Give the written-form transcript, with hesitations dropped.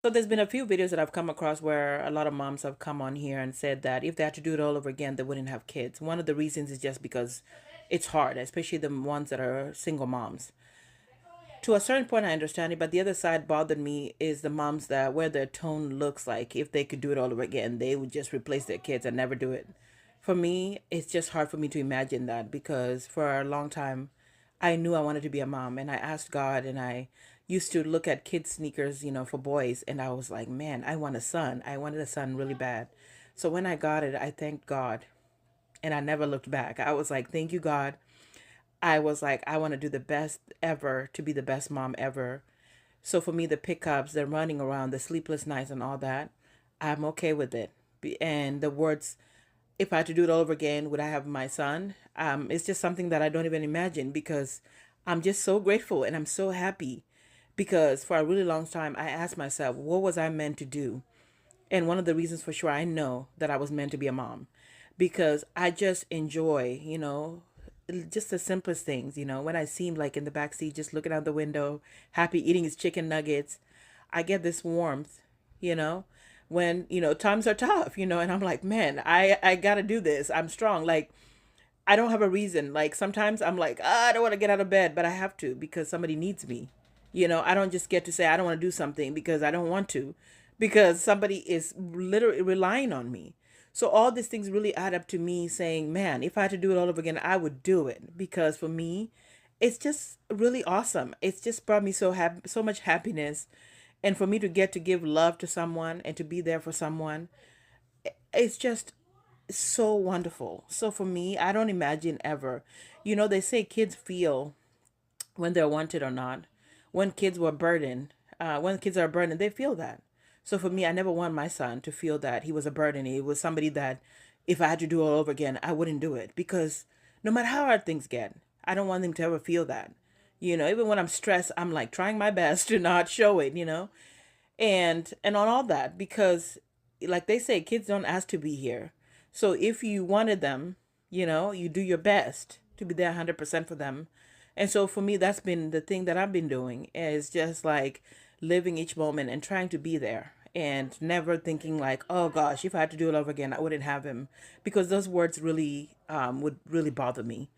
So there's been a few videos that I've come across where a lot of moms have come on here and said that if they had to do it all over again, they wouldn't have kids. One of the reasons is just because it's hard, especially the ones that are single moms. To a certain point, I understand it, but the other side bothered me is the moms that where their tone looks like if they could do it all over again, they would just replace their kids and never do it. For me, it's just hard for me to imagine that because for a long time, I knew I wanted to be a mom and I asked God and I used to look at kids' sneakers, for boys, and I was like, man, I want a son. I wanted a son really bad. So when I got it, I thanked God and I never looked back. I was like, thank you, God. I was like, I want to do the best ever to be the best mom ever. So for me, the pickups, the running around, the sleepless nights, and all that, I'm okay with it. And the words, if I had to do it all over again, would I have my son? It's just something that I don't even imagine because I'm just so grateful and I'm so happy because for a really long time, I asked myself, what was I meant to do? And one of the reasons for sure I know that I was meant to be a mom because I just enjoy, just the simplest things, when I see him like in the back seat, just looking out the window, happy eating his chicken nuggets, I get this warmth, you know, when, times are tough, and I'm like, man, I got to do this. I'm strong. Like, I don't have a reason. Like, sometimes I'm like, I don't want to get out of bed, but I have to because somebody needs me. I don't just get to say I don't want to do something because I don't want to, because somebody is literally relying on me. So all these things really add up to me saying, man, if I had to do it all over again, I would do it because for me, it's just really awesome. It's just brought me so much happiness, and for me to get to give love to someone and to be there for someone, it's just so wonderful. So for me, I don't imagine ever. They say kids feel when they're wanted or not. When kids are burdened, they feel that. So for me, I never want my son to feel that he was a burden. He was somebody that if I had to do it all over again, I wouldn't do it because no matter how hard things get, I don't want him to ever feel that. Even when I'm stressed, I'm like trying my best to not show it, and on all that because like they say, kids don't ask to be here. So if you wanted them, you do your best to be there 100% for them. And so for me, that's been the thing that I've been doing is just like living each moment and trying to be there and never thinking like, oh gosh, if I had to do it over again, I wouldn't have him, because those words really would really bother me.